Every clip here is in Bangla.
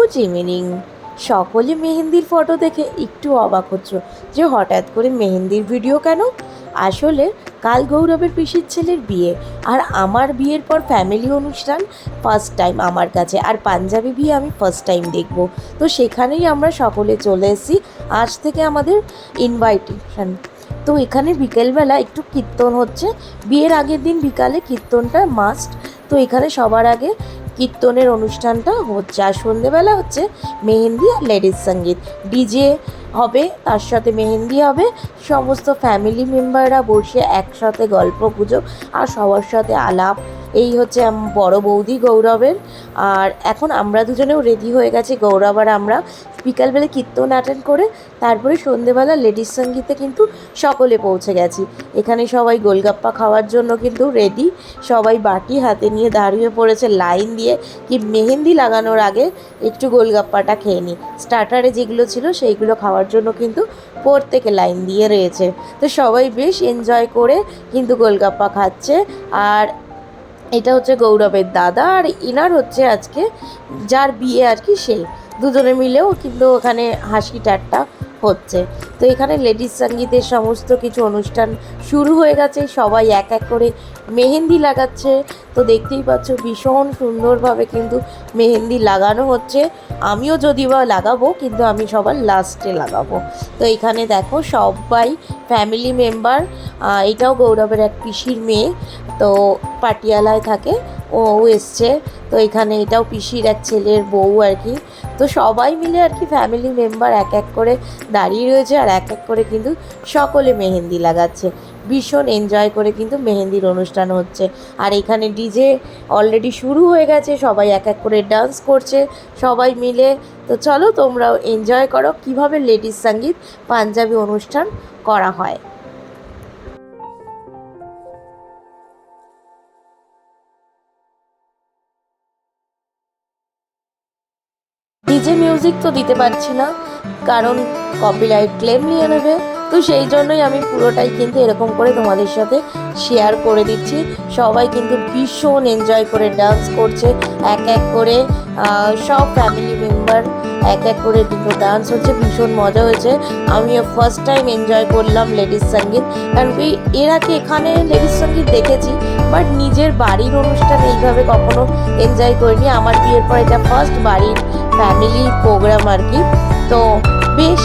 Good evening. সকলে মেহেন্দির ফটো দেখে একটু অবাক হচ্ছ যে হঠাৎ করে মেহেন্দির ভিডিও কেন। আসলে কাল গৌরবের পিসির ছেলের বিয়ে, আর আমার বিয়ের পর ফ্যামিলি অনুষ্ঠান ফার্স্ট টাইম আমার কাছে, আর পাঞ্জাবি বিয়ে আমি ফার্স্ট টাইম দেখব। তো সেখানেই আমরা সকলে চলে এসেছি। আজ থেকে আমাদের ইনভাইটেশন। তো এখানে বিকেলবেলা একটু কীর্তন হচ্ছে, বিয়ের আগের দিন বিকালে কীর্তনটা মাস্ট। তো এখানে সবার আগে কীর্তনের অনুষ্ঠানটা হচ্ছে, আর সন্ধেবেলা হচ্ছে মেহেন্দি আর লেডিস সঙ্গীত, ডিজে হবে, তার সাথে মেহেন্দি হবে। সমস্ত ফ্যামিলি মেম্বাররা বসে একসাথে গল্প গুজব আর সবার সাথে আলাপ। এই হচ্ছে বড় বৌদি গৌরবের। আর এখন আমরা দুজনেও রেডি হয়ে গেছি, গৌরব আর আমরা। বিকালবেলা কীর্তন অ্যাটেন্ড করে তারপরে সন্ধেবেলা লেডিস সঙ্গীতে কিন্তু সকলে পৌঁছে গেছি। এখানে সবাই গোলগাপ্পা খাওয়ার জন্য কিন্তু রেডি, সবাই বাটি হাতে নিয়ে দাঁড়িয়ে পড়েছে লাইন দিয়ে, কি মেহেন্দি লাগানোর আগে একটু গোলগাপ্পাটা খেয়ে নিই। স্টার্টারে যেগুলো ছিল সেইগুলো খাওয়ার জন্য কিন্তু প্রত্যেকে লাইন দিয়ে রয়েছে। তো সবাই বেশ এনজয় করে কিন্তু গোলগাপ্পা খাচ্ছে। আর এটা হচ্ছে গৌরবের দাদা, আর ইনার হচ্ছে আজকে যার বিয়ে আর কি, সেই দুজনে মিলেও কিন্তু ওখানে হাসি ঠাট্টা হচ্ছে। তো এখানে লেডিস সঙ্গীতের সমস্ত কিছু অনুষ্ঠান শুরু হয়ে গেছে, সবাই এক এক করে মেহেন্দি লাগাচ্ছে। তো দেখতেই পাচ্ছ ভীষণ সুন্দরভাবে কিন্তু মেহেন্দি লাগানো হচ্ছে। আমিও যদি বা লাগাবো, কিন্তু আমি সবার লাস্টে লাগাবো। তো এখানে দেখো সবাই ফ্যামিলি মেম্বার। এটাও গৌরবের এক পিসির মেয়ে, তো পাটিয়ালায় থাকে, ও এসছে। তো এখানে এটাও পিসির এক ছেলের বউ আর কি। তো সবাই মিলে আর কি ফ্যামিলি মেম্বার এক এক করে দাঁড়িয়ে রয়েছে, আর এক এক করে কিন্তু সকলে মেহেন্দি লাগাচ্ছে। ভীষণ এনজয় করে কিন্তু মেহেন্দির অনুষ্ঠান হচ্ছে। আর এখানে ডিজে অলরেডি শুরু হয়ে গেছে, সবাই এক এক করে ডান্স করছে সবাই মিলে। তো চলো তোমরাও এনজয় করো কিভাবে লেডিস সঙ্গীত পাঞ্জাবি অনুষ্ঠান করা হয়। ডিজে মিউজিক তো দিতে পারছি না, কারণ কপিরাইট ক্লেম নিয়ে নেবে। তো সেই জন্যই আমি পুরোটাই কিন্তু এরকম করে তোমাদের সাথে শেয়ার করে দিচ্ছি। সবাই কিন্তু ভীষণ এনজয় করে ডান্স করছে এক এক করে, সব ফ্যামিলি মেম্বার এক এক করে কিন্তু ডান্স হচ্ছে, ভীষণ মজা হয়েছে। আমিও ফার্স্ট টাইম এনজয় করলাম লেডিস সঙ্গীত, কারণ কি এর আগে এখানে লেডিস সঙ্গীত দেখেছি, বাট নিজের বাড়ির অনুষ্ঠান এইভাবে কখনো এনজয় করিনি। আমার বিয়ের পর এটা ফার্স্ট বাড়ির ফ্যামিলি প্রোগ্রাম আর কি। তো বেশ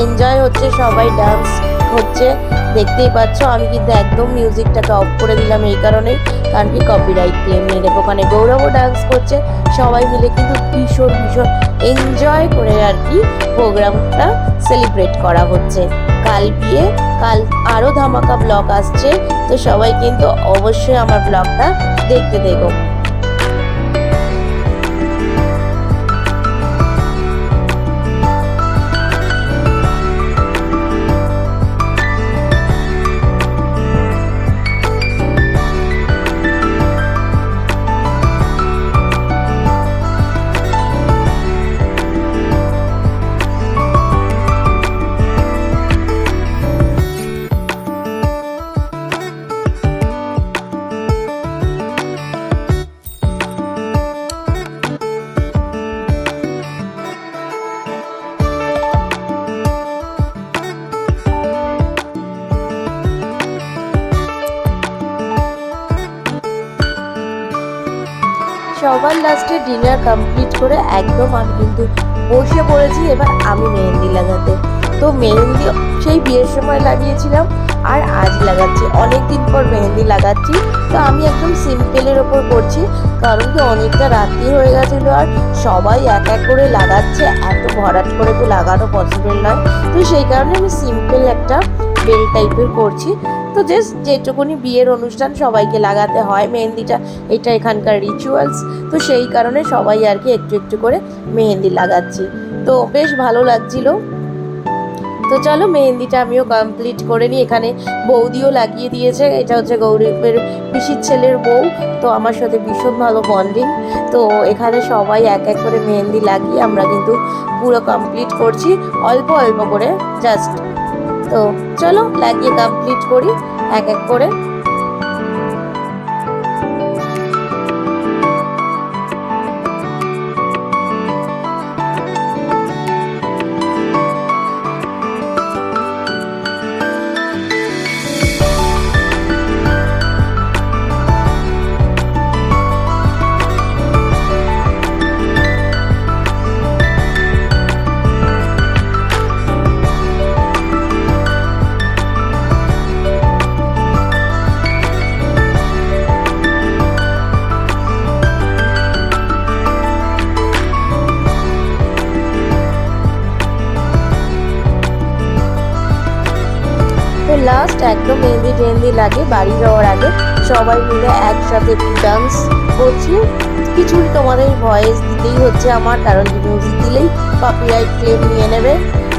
এনজয় হচ্ছে, সবাই ডান্স হচ্ছে, দেখতেই পাচ্ছ। আমি কিন্তু একদম মিউজিকটাকে অফ করে দিলাম এই কারণেই, কারণ কি কপিরাইট ক্লেম নিয়ে নেবো। ওখানে গৌরবও ডান্স করছে, সবাই মিলে কিন্তু ভীষণ ভীষণ এনজয় করে আর কি প্রোগ্রামটা সেলিব্রেট করা হচ্ছে। কাল বিয়ে, কাল আরও ধামাকা ব্লগ আসছে, তো সবাই কিন্তু অবশ্যই আমার ব্লগটা দেখতে দেখো। সবার লাস্টে ডিনার কমপ্লিট করে একদম আমি কিন্তু বসে পড়েছি এবার আমি মেহেন্দি লাগাতে। তো মেহেন্দি সেই বিয়ের সময় লাগিয়েছিলাম, আর আজ লাগাচ্ছি, অনেক দিন পর মেহেন্দি লাগাচ্ছি। তো আমি একদম সিম্পলের ওপর করছি, কারণ কি অনেকটা রাত্রি হয়ে গেছিলো, আর সবাই এক এক করে লাগাচ্ছে, এত ভরাট করে তো লাগানো পসিবল নয়। তো সেই কারণে আমি সিম্পল একটা বেল টাইপের করছি। তো জাস্ট যেটুকুনি বিয়ের অনুষ্ঠান সবাইকে লাগাতে হয় মেহেন্দিটা, এটা এখানকার রিচুয়ালস। তো সেই কারণে সবাই আর কি একটু একটু করে মেহেন্দি লাগাচ্ছি, তো বেশ ভালো লাগছিলো। তো চলো মেহেন্দিটা আমিও কমপ্লিট করে নিই। এখানে বৌদিও লাগিয়ে দিয়েছে, এটা হচ্ছে গৌরবের পিসির ছেলের বউ। তো আমার সাথে ভীষণ ভালো বন্ডিং। তো এখানে সবাই এক এক করে মেহেন্দি লাগিয়ে আমরা কিন্তু পুরো কমপ্লিট করছি, অল্প অল্প করে জাস্ট। তো চলো লাগিয়ে কমপ্লিট করি এক এক করে। তো লাস্ট একদম মেহেন্দি টেহেন্দি লাগে বাড়ি যাওয়ার আগে সবাই মিলে একসাথে একটু ডান্স করছি। কিছু তোমাদের ভয়েস দিতেই হচ্ছে আমার, কারণ মিউজিক দিলেই কপিরাইট ক্লেম নিয়ে নেবে।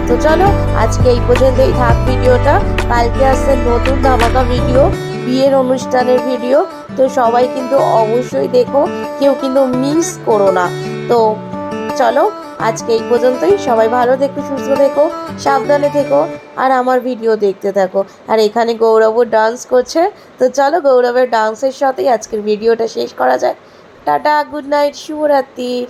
তো চলো আজকে এই পর্যন্তই থাক ভিডিওটা। কালকে আসছে নতুন ধামাকা ভিডিও, বিয়ের অনুষ্ঠানের ভিডিও। তো সবাই কিন্তু অবশ্যই দেখো, কেউ কিন্তু মিস করো না। তো চলো আজকে এই পর্যন্তই। সবাই ভালো থেকো, সুস্থ থেকো, সাবধানে থেকো, আর আমার ভিডিও দেখতে থাকো। আর এখানে গৌরবও ডান্স করছে। তো চলো গৌরবের ডান্সের সাথেই আজকের ভিডিওটা শেষ করা যায়। Tata, good night, শুভরাত্রির।